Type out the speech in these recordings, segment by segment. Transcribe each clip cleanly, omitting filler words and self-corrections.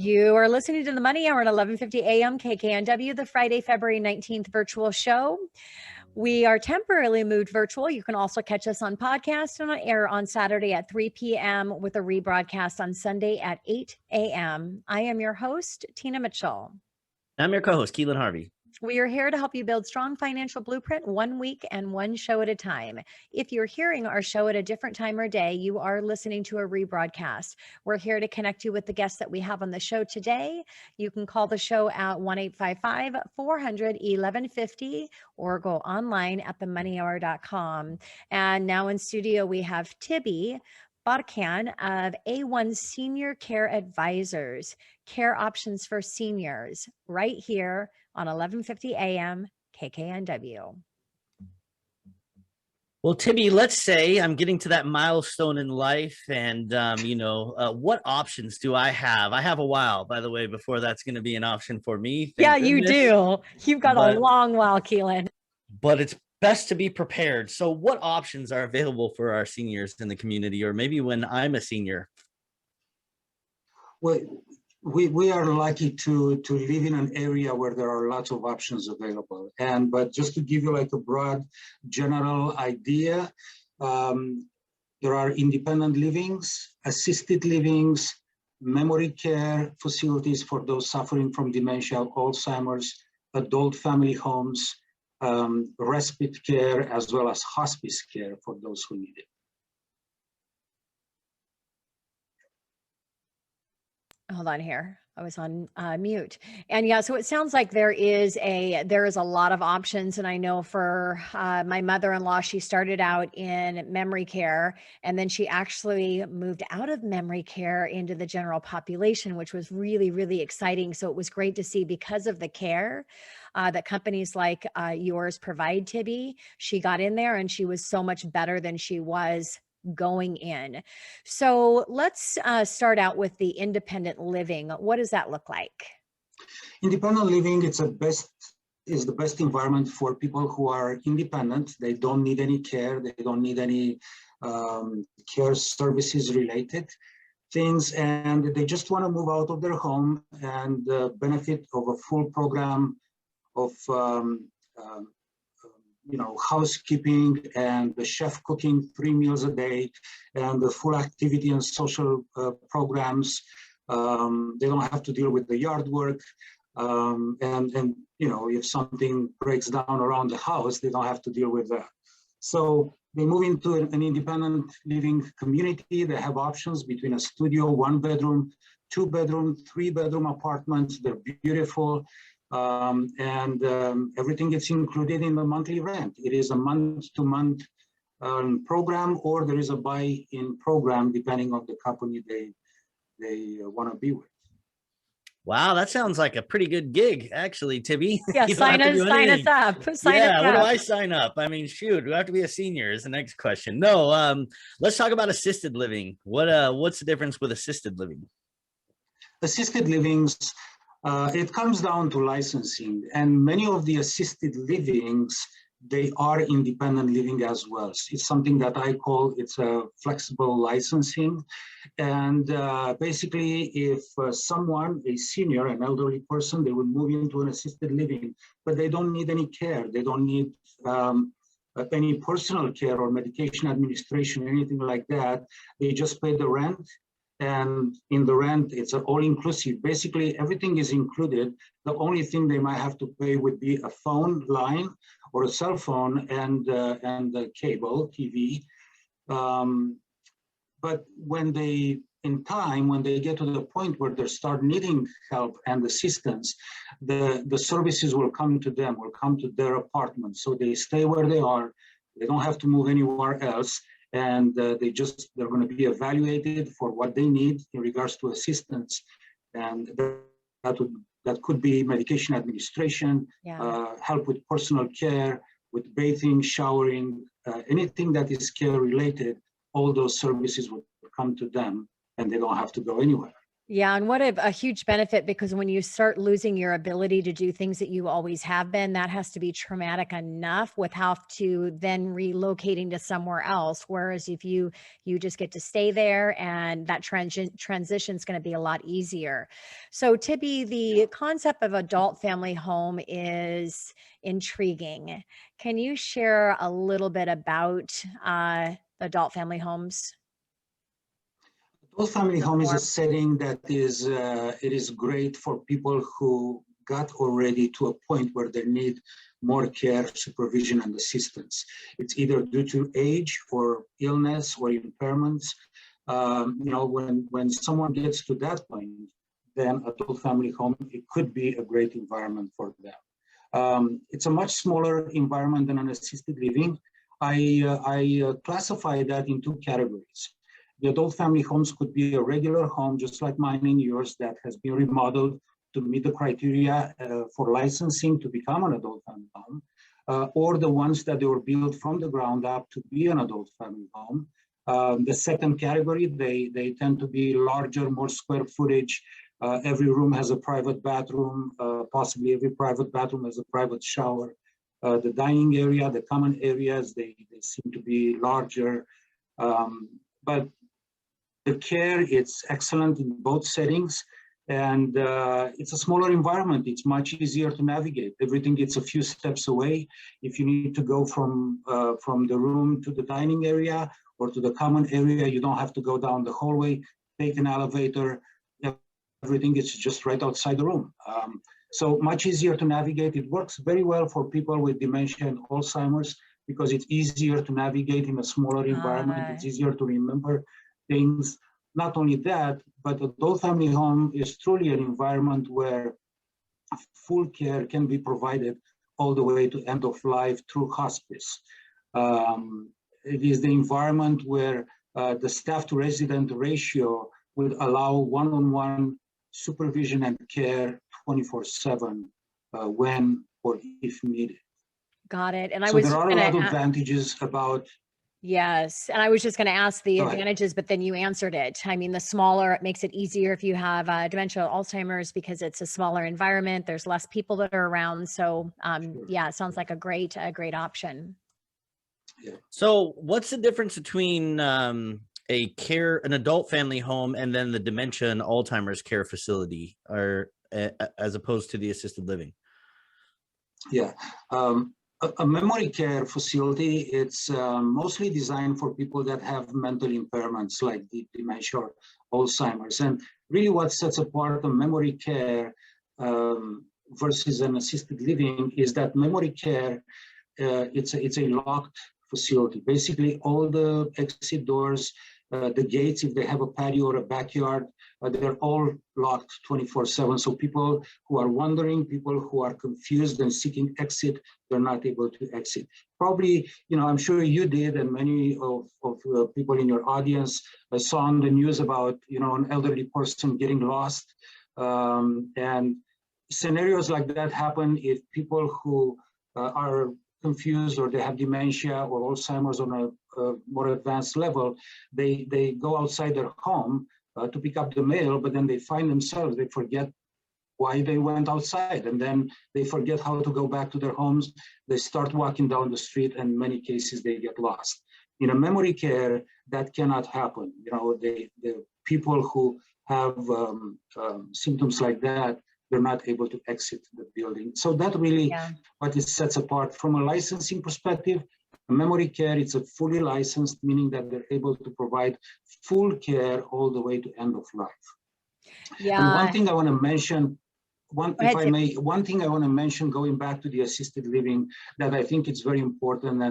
You are listening to the Money Hour at 11:50 a.m. KKNW, the Friday, February 19th virtual show. We are temporarily moved virtual. You can also catch us on podcast and on air on Saturday at 3 p.m. with a rebroadcast on Sunday at 8 a.m. I am your host, Tina Mitchell. I'm your co-host, Keelan Harvey. We are here to help you build strong financial blueprint 1 week and one show at a time. If you're hearing our show at a different time or day, you are listening to a rebroadcast. We're here to connect you with the guests that we have on the show today. You can call the show at 1-855-400-1150 or go online at themoneyhour.com. And now in studio, we have Tibi Botocan of A1 Senior Care Advisors, care options for seniors, right here on 11:50 a.m. KKNW. Well, Tibi, let's say I'm getting to that milestone in life, and what options do I have? I have a while, by the way, before that's going to be an option for me. Thank goodness. You do. You've got a long while, Keelan. But it's best to be prepared. So, what options are available for our seniors in the community, or maybe when I'm a senior? Well, we are lucky to live in an area where there are lots of options available. But just to give you like a broad general idea, there are independent livings, assisted livings, memory care facilities for those suffering from dementia, Alzheimer's, adult family homes, respite care, as well as hospice care for those who need it. Hold on here. I was on mute. And yeah, so it sounds like there is a lot of options. And I know for my mother-in-law, she started out in memory care, and then she actually moved out of memory care into the general population, which was really, really exciting. So it was great to see, because of the care that companies like yours provide, Tibi, she got in there and she was so much better than she was going in. So let's start out with the independent living. What does that look like? Independent living is the best environment for people who are independent. They don't need any care. They don't need any care services related things, and they just want to move out of their home and benefit of a full program of housekeeping and the chef cooking 3 meals a day, and the full activity and social programs. They don't have to deal with the yard work. If something breaks down around the house, they don't have to deal with that. So they move into an independent living community. They have options between a studio, 1 bedroom, 2 bedroom, 3 bedroom apartments. They're beautiful. Everything gets included in the monthly rent. It is a month-to-month program, or there is a buy-in program depending on the company they want to be with. Wow, that sounds like a pretty good gig, actually, Tibi. Yeah, sign us up. Sign us up. What do I sign up? I mean, shoot, do I have to be a senior is the next question. No, let's talk about assisted living. What's the difference with assisted living? Assisted livings, it comes down to licensing, and many of the assisted livings, they are independent living as well. It's something that I call, it's a flexible licensing. And basically, if someone, a senior, an elderly person, they would move into an assisted living, but they don't need any care. They don't need any personal care or medication administration, anything like that. They just pay the rent. And in the rent, it's an all-inclusive. Basically, everything is included. The only thing they might have to pay would be a phone line or a cell phone and the cable TV. But when they get to the point where they start needing help and assistance, the services will come to them, will come to their apartment. So they stay where they are. They don't have to move anywhere else. And they're going to be evaluated for what they need in regards to assistance, and that could be medication administration, help with personal care, with bathing, showering, anything that is care related. All those services would come to them, and they don't have to go anywhere. Yeah, and what a huge benefit, because when you start losing your ability to do things that you always have been, that has to be traumatic enough without to then relocating to somewhere else. Whereas if you just get to stay there, and that transition is going to be a lot easier. So Tibby, the concept of adult family home is intriguing. Can you share a little bit about adult family homes? Adult family The home is a form. setting that is it is great for people who got already to a point where they need more care, supervision, and assistance. It's either due to age or illness or impairments. When someone gets to that point, then adult family home, it could be a great environment for them. It's a much smaller environment than an assisted living. I classify that in two categories. The adult family homes could be a regular home, just like mine and yours, that has been remodeled to meet the criteria for licensing to become an adult family home, or the ones that they were built from the ground up to be an adult family home. The second category, they tend to be larger, more square footage. Every room has a private bathroom, possibly every private bathroom has a private shower. The dining area, the common areas, they seem to be larger. But the care, it's excellent in both settings, and it's a smaller environment. It's much easier to navigate. Everything gets a few steps away. If you need to go from the room to the dining area or to the common area, you don't have to go down the hallway, take an elevator. Everything is just right outside the room. So much easier to navigate. It works very well for people with dementia and Alzheimer's because it's easier to navigate in a smaller environment. It's easier to remember things. Not only that, but adult family home is truly an environment where full care can be provided all the way to end of life through hospice. It is the environment where the staff to resident ratio would allow one-on-one supervision and care 24/7 when or if needed. Got it. And I So was there just are a gonna lot of advantages about. yes, and I was just gonna ask the Go ahead. advantages, but then you answered it. I mean, the smaller, it makes it easier if you have dementia, Alzheimer's, because it's a smaller environment. There's less people that are around. So, Sure. yeah, it sounds like a great option. Yeah. So what's the difference between an adult family home and then the dementia and Alzheimer's care facility, or as opposed to the assisted living? Yeah. A memory care facility, it's mostly designed for people that have mental impairments like dementia or Alzheimer's. And really what sets apart a memory care versus an assisted living is that memory care, it's a locked facility. Basically, all the exit doors, the gates, if they have a patio or a backyard, they're all locked 24/7. So people who are wandering, people who are confused and seeking exit, they're not able to exit. Probably, I'm sure you did, and many of people in your audience saw on the news about, an elderly person getting lost. And scenarios like that happen if people who are confused or they have dementia or Alzheimer's on a more advanced level, they go outside their home to pick up the mail, but then they find themselves, they forget why they went outside, and then they forget how to go back to their homes. They start walking down the street, and in many cases they get lost. In a memory care, that cannot happen. The people who have symptoms like that, they're not able to exit the building. So that really what it sets apart. From a licensing perspective, memory care, it's a fully licensed, meaning that they're able to provide full care all the way to end of life. Yeah. And one thing I want to mention, one thing I want to mention, going back to the assisted living, that I think it's very important,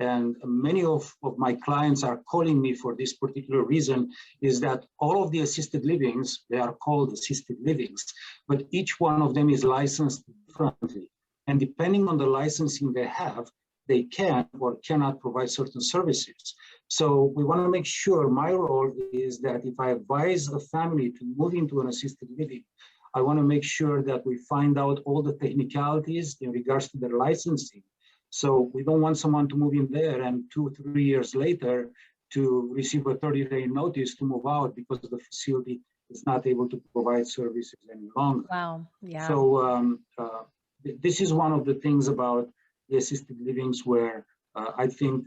and many of my clients are calling me for this particular reason, is that all of the assisted livings, they are called assisted livings, but each one of them is licensed differently. And depending on the licensing they have, they can or cannot provide certain services. So we want to make sure, my role is that if I advise a family to move into an assisted living, I want to make sure that we find out all the technicalities in regards to their licensing. So we don't want someone to move in there and 2-3 years later to receive a 30-day notice to move out because the facility it's not able to provide services any longer. Wow. Yeah. So this is one of the things about the assisted livings where I think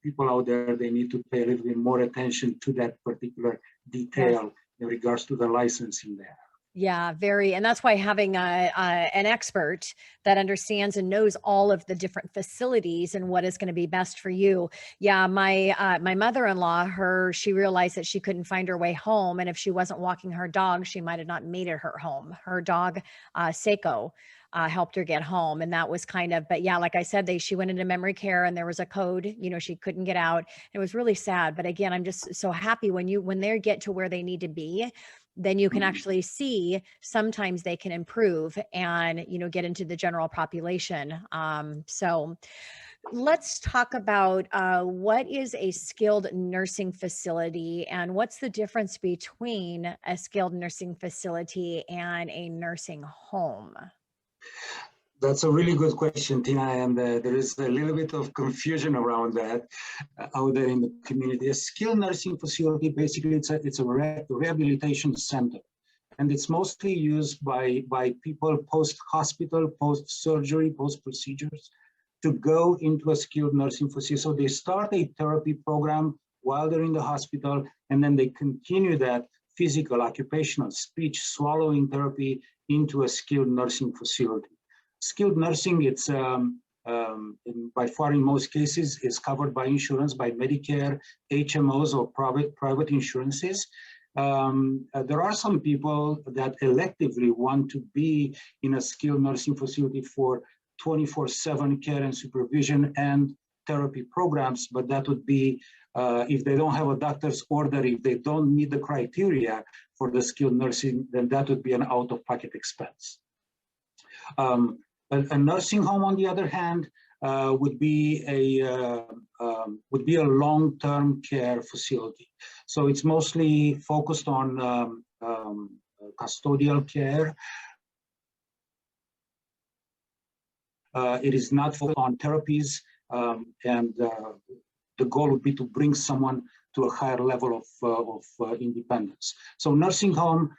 people out there, they need to pay a little bit more attention to that particular detail in regards to the licensing there. Yeah, very. And that's why having an expert that understands and knows all of the different facilities and what is going to be best for you. Yeah, my mother-in-law, she realized that she couldn't find her way home. And if she wasn't walking her dog, she might have not made it her home. Her dog, Seiko, helped her get home. And that was kind of, but yeah, like I said, she went into memory care and there was a code, she couldn't get out. It was really sad. But again, I'm just so happy when they get to where they need to be, then you can actually see sometimes they can improve and, get into the general population. So let's talk about what is a skilled nursing facility and what's the difference between a skilled nursing facility and a nursing home? That's a really good question, Tina, and there is a little bit of confusion around that out there in the community. A skilled nursing facility, basically, it's a rehabilitation center, and it's mostly used by people post-hospital, post-surgery, post-procedures to go into a skilled nursing facility. So they start a therapy program while they're in the hospital, and then they continue that physical, occupational, speech, swallowing therapy into a skilled nursing facility. Skilled nursing, it's by far in most cases is covered by insurance, by Medicare, HMOs, or private insurances. There are some people that electively want to be in a skilled nursing facility for 24/7 care and supervision and therapy programs, but that would be if they don't have a doctor's order, if they don't meet the criteria for the skilled nursing, then that would be an out-of-pocket expense. A nursing home, on the other hand, would be a long-term care facility. So it's mostly focused on custodial care. It is not focused on therapies, and the goal would be to bring someone to a higher level of independence. So nursing home,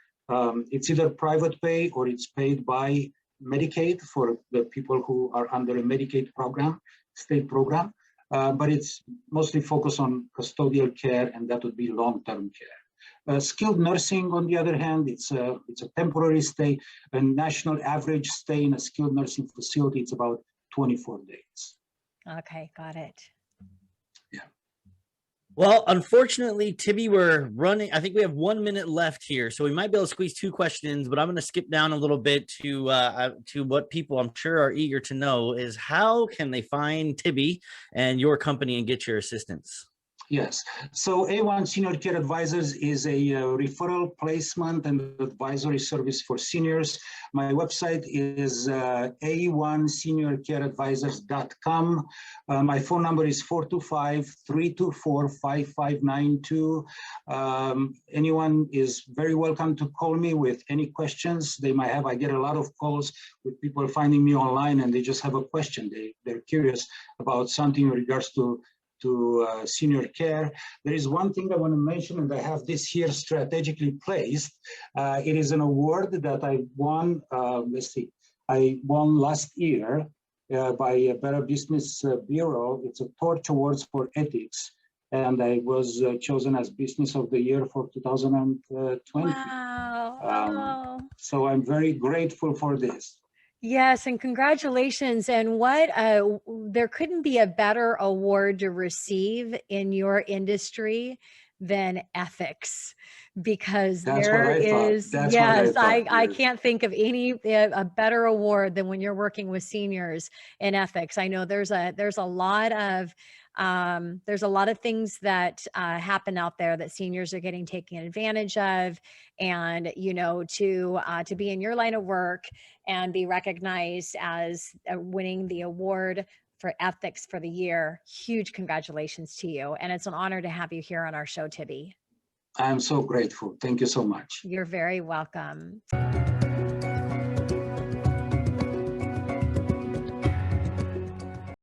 it's either private pay or it's paid by Medicaid for the people who are under a Medicaid program, state program, but it's mostly focused on custodial care, and that would be long-term care. Skilled nursing, on the other hand, it's a temporary stay. A national average stay in a skilled nursing facility, it's about 24 days. Okay, got it. Well, unfortunately, Tibi, we're running. I think we have 1 minute left here, so we might be able to squeeze 2 questions. But I'm going to skip down a little bit to what people I'm sure are eager to know is how can they find Tibi and your company and get your assistance? Yes. So A1 Senior Care Advisors is a referral, placement, and advisory service for seniors. My website is a1seniorcareadvisors.com. My phone number is 425-324-5592. Anyone is very welcome to call me with any questions they might have. I get a lot of calls with people finding me online and they just have a question. They're curious about something in regards to senior care. There is one thing I want to mention, and I have this here strategically placed. It is an award that I won, I won last year by a Better Business Bureau. It's a Torch Awards for Ethics, and I was chosen as Business of the Year for 2020. Wow. So I'm very grateful for this. Yes, and congratulations. And there couldn't be a better award to receive in your industry than ethics, because That's there is, yes, I yes. can't think of a better award than when you're working with seniors in ethics. I know there's a lot of things that happen out there that seniors are getting taken advantage of, and to be in your line of work and be recognized as winning the award for ethics for the year. Huge congratulations to you. And it's an honor to have you here on our show, Tibi. I'm so grateful. Thank you so much. You're very welcome.